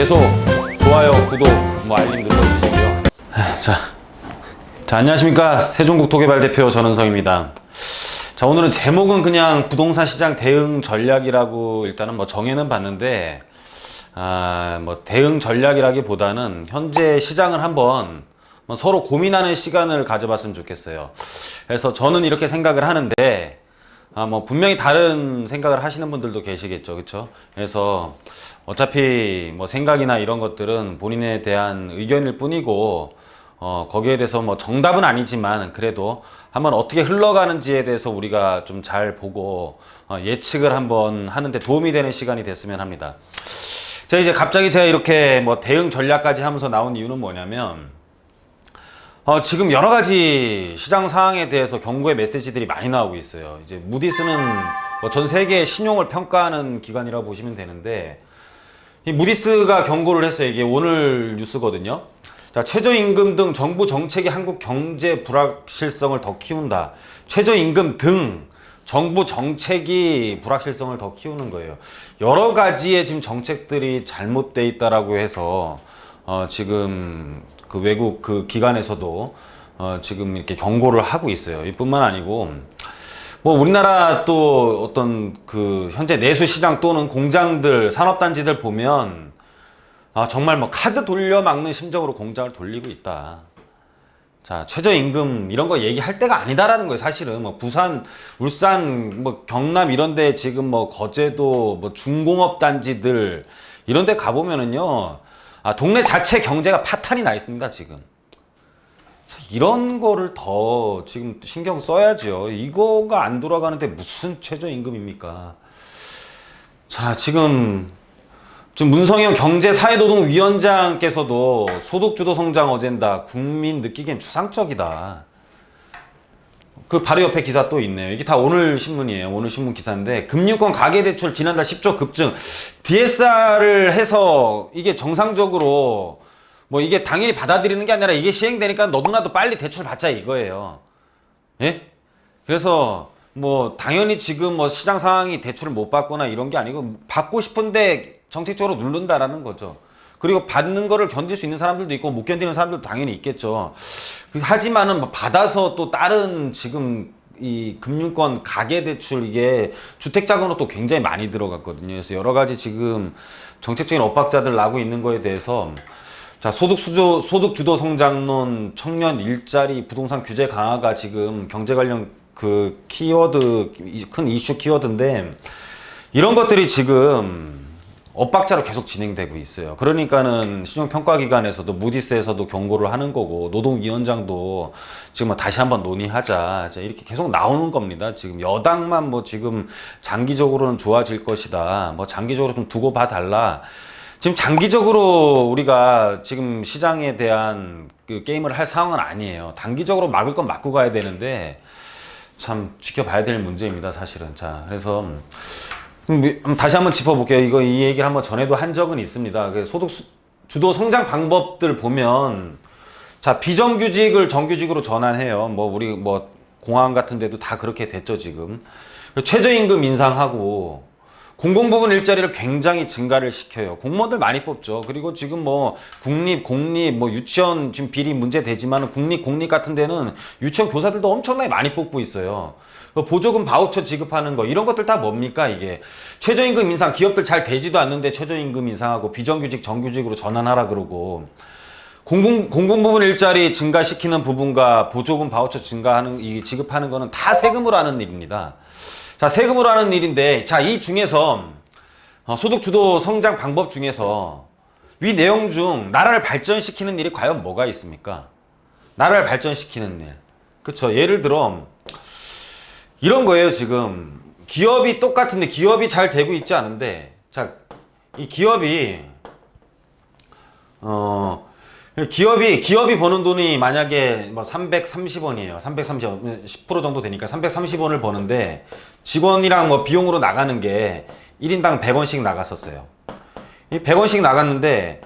계속 좋아요, 구독, 알림 눌러주시고요. 자, 안녕하십니까. 세종국토개발 대표 전은성입니다. 자, 오늘은 제목은 그냥 부동산 시장 대응 전략이라고 일단은 정해는 봤는데, 대응 전략이라기보다는 현재 시장을 한번 서로 고민하는 시간을 가져봤으면 좋겠어요. 그래서 저는 이렇게 생각을 하는데, 분명히 다른 생각을 하시는 분들도 계시겠죠. 그쵸? 그래서 어차피 생각이나 이런 것들은 본인에 대한 의견일 뿐이고, 거기에 대해서 정답은 아니지만 그래도 한번 어떻게 흘러가는지에 대해서 우리가 좀 잘 보고 예측을 한번 하는데 도움이 되는 시간이 됐으면 합니다. 자, 이제 갑자기 제가 이렇게 대응 전략까지 하면서 나온 이유는 뭐냐면, 지금 여러 가지 시장 상황에 대해서 경고의 메시지들이 많이 나오고 있어요. 이제 무디스는 전 세계 신용을 평가하는 기관이라고 보시면 되는데, 이 무디스가 경고를 했어요. 이게 오늘 뉴스거든요. 자, 최저임금 등 정부 정책이 한국 경제 불확실성을 더 키운다. 최저임금 등 정부 정책이 불확실성을 더 키우는 거예요. 여러 가지의 지금 정책들이 잘못돼 있다라고 해서 지금 그 외국 그 기관에서도 지금 이렇게 경고를 하고 있어요. 이뿐만 아니고 우리나라 또 어떤 그 현재 내수 시장 또는 공장들, 산업단지들 보면 정말 카드 돌려 막는 심정으로 공장을 돌리고 있다. 자, 최저임금 이런 거 얘기할 때가 아니다라는 거예요. 사실은 부산, 울산, 경남 이런 데 지금 거제도, 중공업 단지들 이런 데 가보면은요, 동네 자체 경제가 파탄이 나 있습니다, 지금. 이런 거를 더 지금 신경 써야죠. 이거가 안 돌아가는데 무슨 최저임금입니까? 자, 지금 문성영 경제사회노동위원장께서도 소득주도 성장 어젠다, 국민 느끼기엔 추상적이다. 그 바로 옆에 기사 또 있네요. 이게 다 오늘 신문이에요. 오늘 신문 기사인데, 금융권 가계대출 지난달 10조 급증. DSR을 해서 이게 정상적으로 이게 당연히 받아들이는 게 아니라 이게 시행되니까 너도나도 빨리 대출 받자 이거예요. 예? 그래서 당연히 지금 시장 상황이 대출을 못 받거나 이런 게 아니고 받고 싶은데 정책적으로 누른다라는 거죠. 그리고 받는 거를 견딜 수 있는 사람들도 있고 못 견디는 사람들도 당연히 있겠죠. 하지만은 받아서 또 다른 지금 이 금융권 가계대출 이게 주택자금으로 또 굉장히 많이 들어갔거든요. 그래서 여러 가지 지금 정책적인 엇박자들 나고 있는 거에 대해서, 자, 소득주도 성장론, 청년 일자리, 부동산 규제 강화가 지금 경제 관련 그 키워드, 큰 이슈 키워드인데, 이런 것들이 지금 엇박자로 계속 진행되고 있어요. 그러니까는 신용평가기관에서도 무디스에서도 경고를 하는 거고, 노동위원장도 지금 다시 한번 논의하자, 이렇게 계속 나오는 겁니다. 지금 여당만 지금 장기적으로는 좋아질 것이다, 장기적으로 좀 두고 봐달라. 지금 장기적으로 우리가 지금 시장에 대한 그 게임을 할 상황은 아니에요. 단기적으로 막을 건 막고 가야 되는데 참 지켜봐야 될 문제입니다, 사실은. 자, 그래서 다시 한번 짚어볼게요. 이 얘기를 한번 전에도 한 적은 있습니다. 소득 주도 성장 방법들 보면, 자, 비정규직을 정규직으로 전환해요. 우리 공항 같은 데도 다 그렇게 됐죠, 지금. 최저임금 인상하고, 공공부문 일자리를 굉장히 증가를 시켜요. 공무원들 많이 뽑죠. 그리고 지금 국립, 공립, 유치원 지금 비리 문제 되지만 국립, 공립 같은 데는 유치원 교사들도 엄청나게 많이 뽑고 있어요. 보조금 바우처 지급하는 거, 이런 것들 다 뭡니까, 이게? 최저임금 인상, 기업들 잘 되지도 않는데 최저임금 인상하고 비정규직, 정규직으로 전환하라 그러고, 공공부문 일자리 증가시키는 부분과 보조금 바우처 지급하는 거는 다 세금으로 하는 일입니다. 자, 세금으로 하는 일인데, 자, 이 중에서, 소득주도 성장 방법 중에서, 위 내용 중 나라를 발전시키는 일이 과연 뭐가 있습니까? 나라를 발전시키는 일. 그쵸. 예를 들어, 이런 거예요, 지금. 기업이 똑같은데, 기업이 잘 되고 있지 않은데, 자, 이 기업이 버는 돈이 만약에 330원이에요. 330원, 10% 정도 되니까 330원을 버는데, 직원이랑 비용으로 나가는 게 1인당 100원씩 나갔었어요. 이 100원씩 나갔는데,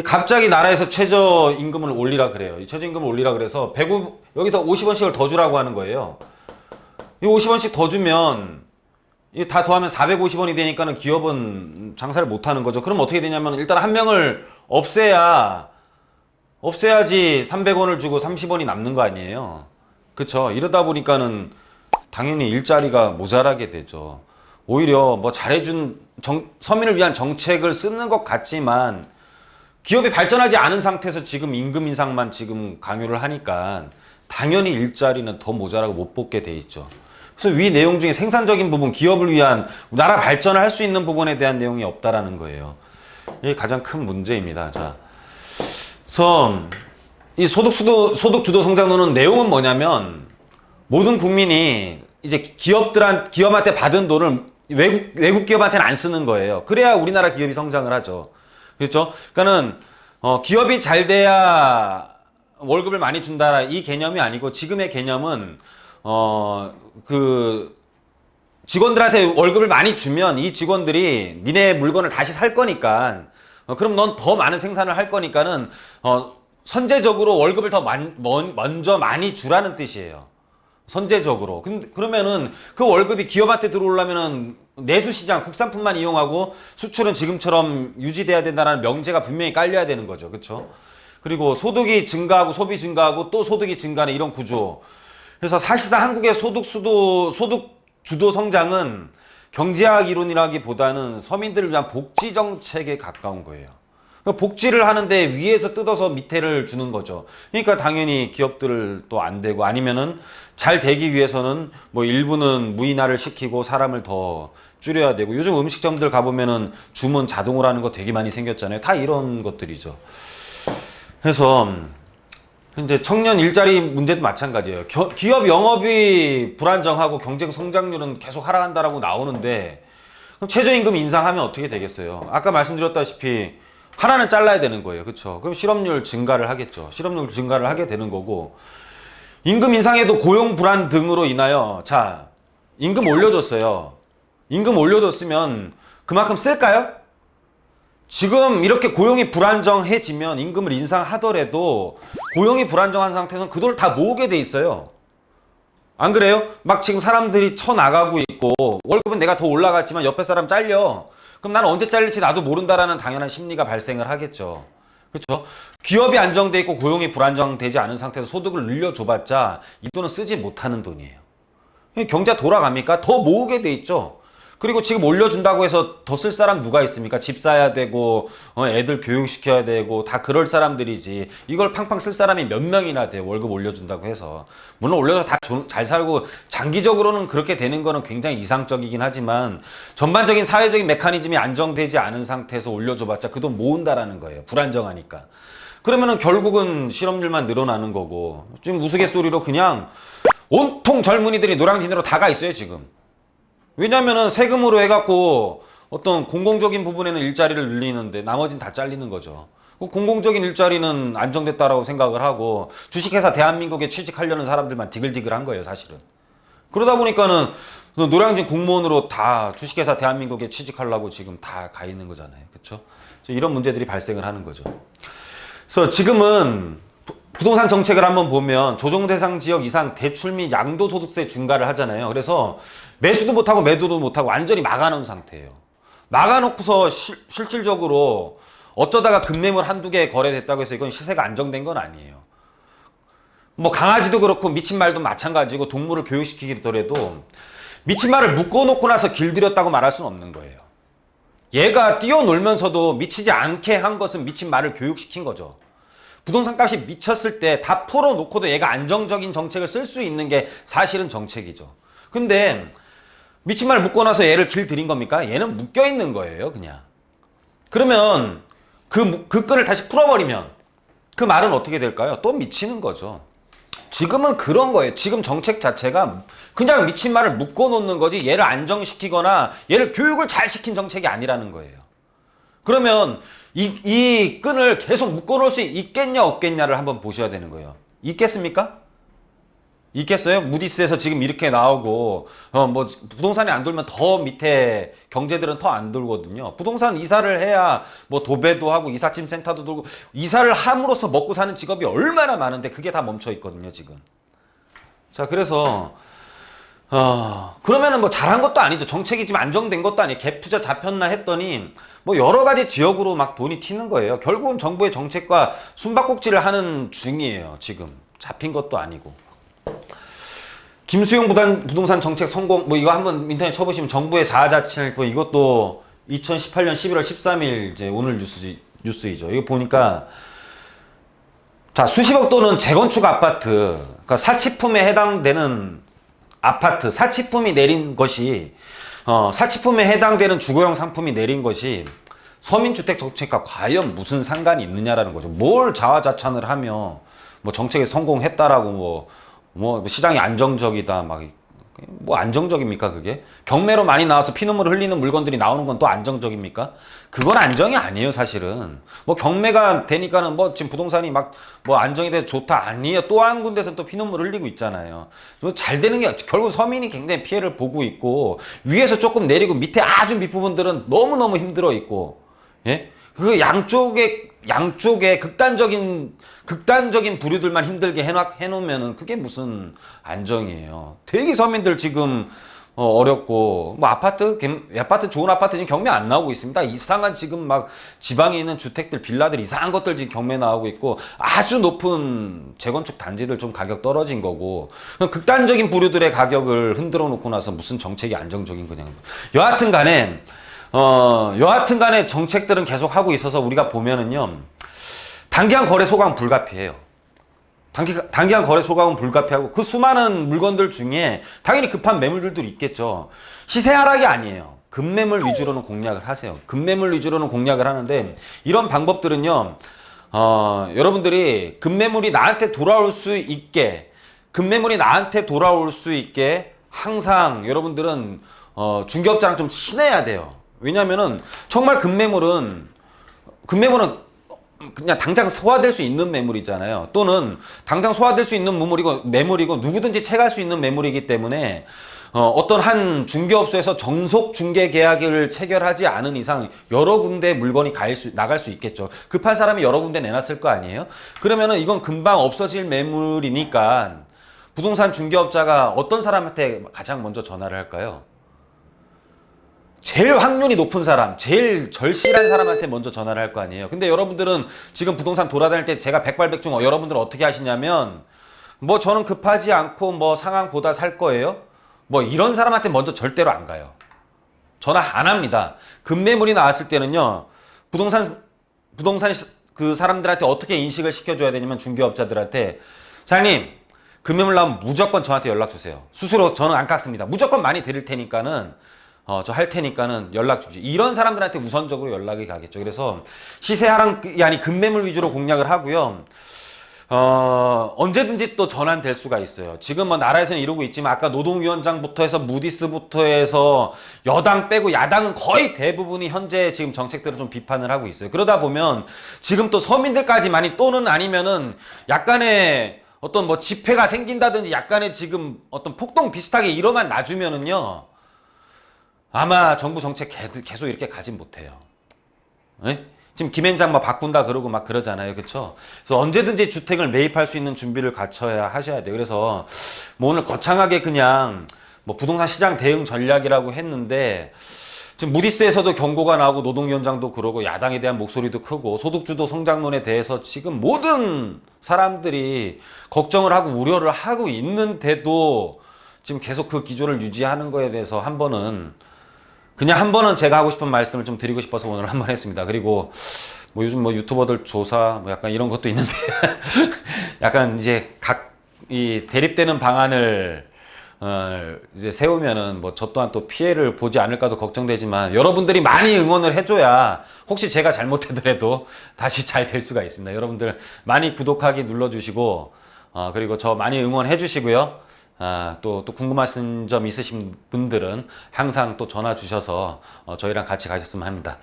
갑자기 나라에서 최저임금을 올리라 그래요. 이 최저임금을 올리라 그래서 여기서 50원씩을 더 주라고 하는 거예요. 이 50원씩 더 주면 이게 다 더하면 450원이 되니까는 기업은 장사를 못 하는 거죠. 그럼 어떻게 되냐면 일단 한 명을 없애야지 300원을 주고 30원이 남는 거 아니에요. 그쵸? 이러다 보니까는 당연히 일자리가 모자라게 되죠. 오히려 뭐 잘해준 서민을 위한 정책을 쓰는 것 같지만 기업이 발전하지 않은 상태에서 지금 임금 인상만 지금 강요를 하니까 당연히 일자리는 더 모자라고 못 뽑게 돼 있죠. 그래서 위 내용 중에 생산적인 부분, 기업을 위한 나라 발전을 할 수 있는 부분에 대한 내용이 없다라는 거예요. 이게 가장 큰 문제입니다. 자, 그래서 이 소득주도 성장론은 내용은 뭐냐면 모든 국민이 이제 기업한테 받은 돈을 외국 기업한테는 안 쓰는 거예요. 그래야 우리나라 기업이 성장을 하죠. 그렇죠? 그러니까는 기업이 잘 돼야 월급을 많이 준다 이 개념이 아니고 지금의 개념은 그 직원들한테 월급을 많이 주면 이 직원들이 니네 물건을 다시 살 거니까 그럼 넌 더 많은 생산을 할 거니까는 선제적으로 월급을 더 먼저 많이 주라는 뜻이에요. 선제적으로. 그러면은 그 월급이 기업한테 들어오려면은 내수시장, 국산품만 이용하고 수출은 지금처럼 유지돼야 된다는 명제가 분명히 깔려야 되는 거죠. 그렇죠? 그리고 소득이 증가하고 소비 증가하고 또 소득이 증가하는 이런 구조. 그래서 사실상 한국의 소득 주도 성장은 경제학 이론이라기보다는 서민들을 위한 복지 정책에 가까운 거예요. 복지를 하는데 위에서 뜯어서 밑에를 주는 거죠. 그러니까 당연히 기업들을 또 안 되고 아니면은 잘 되기 위해서는 뭐 일부는 무인화를 시키고 사람을 더 줄여야 되고 요즘 음식점들 가보면은 주문 자동으로 하는 거 되게 많이 생겼잖아요. 다 이런 것들이죠. 그래서 이제 청년 일자리 문제도 마찬가지예요. 기업 영업이 불안정하고 경쟁 성장률은 계속 하락한다라고 나오는데 그럼 최저임금 인상하면 어떻게 되겠어요? 아까 말씀드렸다시피 하나는 잘라야 되는 거예요. 그렇죠? 그럼 실업률 증가를 하겠죠. 실업률 증가를 하게 되는 거고 임금 인상에도 고용 불안 등으로 인하여 자, 임금 올려줬어요. 임금 올려줬으면 그만큼 쓸까요? 지금 이렇게 고용이 불안정해지면 임금을 인상하더라도 고용이 불안정한 상태에서는 그 돈을 다 모으게 돼 있어요. 안 그래요? 막 지금 사람들이 쳐나가고 있고 월급은 내가 더 올라갔지만 옆에 사람 잘려. 그럼 나는 언제 잘릴지 나도 모른다라는 당연한 심리가 발생을 하겠죠. 그렇죠? 기업이 안정돼 있고 고용이 불안정되지 않은 상태에서 소득을 늘려줘봤자 이 돈은 쓰지 못하는 돈이에요. 경제 돌아갑니까? 더 모으게 돼 있죠. 그리고 지금 올려준다고 해서 더 쓸 사람 누가 있습니까? 집 사야 되고 애들 교육시켜야 되고 다 그럴 사람들이지 이걸 팡팡 쓸 사람이 몇 명이나 돼요. 월급 올려준다고 해서. 물론 올려서 다 잘 살고 장기적으로는 그렇게 되는 거는 굉장히 이상적이긴 하지만 전반적인 사회적인 메커니즘이 안정되지 않은 상태에서 올려줘봤자 그 돈 모은다라는 거예요. 불안정하니까. 그러면은 결국은 실업률만 늘어나는 거고 지금 우스갯소리로 그냥 온통 젊은이들이 노량진으로 다 가 있어요 지금. 왜냐면은 세금으로 해갖고 어떤 공공적인 부분에는 일자리를 늘리는데 나머지는 다 잘리는 거죠. 공공적인 일자리는 안정됐다라고 생각을 하고 주식회사 대한민국에 취직하려는 사람들만 디글디글한 거예요 사실은. 그러다 보니까는 노량진 공무원으로 다 주식회사 대한민국에 취직하려고 지금 다 가 있는 거잖아요. 그렇죠? 이런 문제들이 발생을 하는 거죠. 그래서 지금은 부동산 정책을 한번 보면 조정대상 지역 이상 대출 및 양도소득세 중과를 하잖아요. 그래서 매수도 못하고 매도도 못하고 완전히 막아놓은 상태예요. 막아놓고서 실질적으로 어쩌다가 급매물 한두 개 거래됐다고 해서 이건 시세가 안정된 건 아니에요. 뭐 강아지도 그렇고 미친 말도 마찬가지고 동물을 교육시키더라도 미친 말을 묶어놓고 나서 길들였다고 말할 수는 없는 거예요. 얘가 뛰어놀면서도 미치지 않게 한 것은 미친 말을 교육시킨 거죠. 부동산 값이 미쳤을 때 다 풀어놓고도 얘가 안정적인 정책을 쓸 수 있는 게 사실은 정책이죠. 근데 미친 말 묶어놔서 얘를 길들인 겁니까? 얘는 묶여있는 거예요 그냥. 그러면 그 끈을 다시 풀어버리면 그 말은 어떻게 될까요? 또 미치는 거죠. 지금은 그런 거예요. 지금 정책 자체가 그냥 미친 말을 묶어놓는 거지 얘를 안정시키거나 얘를 교육을 잘 시킨 정책이 아니라는 거예요. 그러면 이 끈을 계속 묶어놓을 수 있겠냐 없겠냐를 한번 보셔야 되는 거예요. 있겠습니까? 있겠어요? 무디스에서 지금 이렇게 나오고 뭐 부동산이 안 돌면 더 밑에 경제들은 더 안 돌거든요. 부동산 이사를 해야 뭐 도배도 하고 이삿짐 센터도 돌고 이사를 함으로써 먹고 사는 직업이 얼마나 많은데 그게 다 멈춰 있거든요 지금. 자 그래서 그러면은 뭐 잘한 것도 아니죠. 정책이 지금 안정된 것도 아니에요. 갭 투자 잡혔나 했더니 뭐 여러 가지 지역으로 막 돈이 튀는 거예요. 결국은 정부의 정책과 숨바꼭질을 하는 중이에요. 지금 잡힌 것도 아니고. 김수용 부동산 정책 성공, 뭐 이거 한번 인터넷 쳐보시면 정부의 자아자치를 이것도 2018년 11월 13일 이제 오늘 뉴스이죠. 이거 보니까 자, 수십억 돈은 재건축 아파트, 그러니까 사치품에 해당되는 아파트, 사치품이 내린 것이, 사치품에 해당되는 주거용 상품이 내린 것이 서민주택 정책과 과연 무슨 상관이 있느냐라는 거죠. 뭘 자화자찬을 하며, 뭐 정책에 성공했다라고 뭐 시장이 안정적이다, 뭐 안정적입니까 그게? 경매로 많이 나와서 피눈물을 흘리는 물건들이 나오는 건 또 안정적입니까? 그건 안정이 아니에요 사실은. 뭐 경매가 되니까는 뭐 지금 부동산이 막 뭐 안정이 돼서 좋다 아니에요. 또 한 군데서 또 피눈물을 흘리고 있잖아요. 잘 되는 게 결국 서민이 굉장히 피해를 보고 있고 위에서 조금 내리고 밑에 아주 밑부분들은 너무너무 힘들어 있고, 예? 그 양쪽에 극단적인 부류들만 힘들게 해놓으면은 그게 무슨 안정이에요. 되게 서민들 지금 어렵고, 뭐 아파트 좋은 아파트 지금 경매 안 나오고 있습니다. 이상한 지금 막 지방에 있는 주택들 빌라들 이상한 것들 지금 경매 나오고 있고, 아주 높은 재건축 단지들 좀 가격 떨어진 거고, 극단적인 부류들의 가격을 흔들어 놓고 나서 무슨 정책이 안정적인 거냐. 여하튼 간에 정책들은 계속 하고 있어서 우리가 보면은요, 단기간 거래 소강 불가피해요. 단기간 거래 소강은 불가피하고 그 수많은 물건들 중에 당연히 급한 매물들도 있겠죠. 시세 하락이 아니에요. 급매물 위주로는 공략을 하세요. 급매물 위주로는 공략을 하는데 이런 방법들은요, 여러분들이 급매물이 나한테 돌아올 수 있게 항상 여러분들은 중개업자랑 좀 친해야 돼요. 왜냐면은 정말 급매물은 그냥 당장 소화될 수 있는 매물이잖아요. 또는 당장 소화될 수 있는 매물이고 누구든지 채갈 수 있는 매물이기 때문에 어떤 한 중개업소에서 정속 중개 계약을 체결하지 않은 이상 여러 군데 물건이 나갈 수 있겠죠. 급한 사람이 여러 군데 내놨을 거 아니에요? 그러면은 이건 금방 없어질 매물이니까 부동산 중개업자가 어떤 사람한테 가장 먼저 전화를 할까요? 제일 확률이 높은 사람, 제일 절실한 사람한테 먼저 전화를 할 거 아니에요. 근데 여러분들은 지금 부동산 돌아다닐 때 제가 백발백중 여러분들은 어떻게 하시냐면, 뭐 저는 급하지 않고 뭐 상황 보다 살 거예요. 뭐 이런 사람한테 먼저 절대로 안 가요. 전화 안 합니다. 급매물이 나왔을 때는요, 부동산 그 사람들한테 어떻게 인식을 시켜줘야 되냐면 중개업자들한테, 사장님 급매물 나오면 무조건 저한테 연락 주세요. 수수료 저는 안 깎습니다. 무조건 많이 드릴 테니까는 저 할 테니까는 연락 주십시오. 이런 사람들한테 우선적으로 연락이 가겠죠. 그래서 시세 하락이 아닌 급매물 위주로 공략을 하고요. 언제든지 또 전환될 수가 있어요. 지금 뭐 나라에서는 이러고 있지만 아까 노동위원장부터 해서 무디스부터 해서 여당 빼고 야당은 거의 대부분이 현재 지금 정책들을 좀 비판을 하고 있어요. 그러다 보면 지금 또 서민들까지 많이 또는 아니면은 약간의 어떤 뭐 집회가 생긴다든지 약간의 지금 어떤 폭동 비슷하게 이러만 놔주면은요, 아마 정부 정책 계속 이렇게 가진 못해요. 에? 지금 김앤장 막 바꾼다 그러고 막 그러잖아요. 그쵸? 그래서 언제든지 주택을 매입할 수 있는 준비를 갖춰야 하셔야 돼요. 그래서 뭐 오늘 거창하게 그냥 뭐 부동산 시장 대응 전략이라고 했는데, 지금 무디스에서도 경고가 나오고 노동위원장도 그러고 야당에 대한 목소리도 크고 소득주도 성장론에 대해서 지금 모든 사람들이 걱정을 하고 우려를 하고 있는데도 지금 계속 그 기조를 유지하는 거에 대해서 한 번은 제가 하고 싶은 말씀을 좀 드리고 싶어서 오늘 한번 했습니다. 그리고 뭐 요즘 뭐 유튜버들 조사 뭐 약간 이런 것도 있는데 약간 이제 이 대립되는 방안을 이제 세우면은 뭐 저 또한 또 피해를 보지 않을까도 걱정되지만 여러분들이 많이 응원을 해줘야 혹시 제가 잘못하더라도 다시 잘 될 수가 있습니다. 여러분들 많이 구독하기 눌러주시고 그리고 저 많이 응원해 주시고요. 또 궁금하신 점 있으신 분들은 항상 또 전화 주셔서 저희랑 같이 가셨으면 합니다.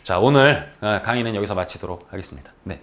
자, 오늘 강의는 여기서 마치도록 하겠습니다. 네.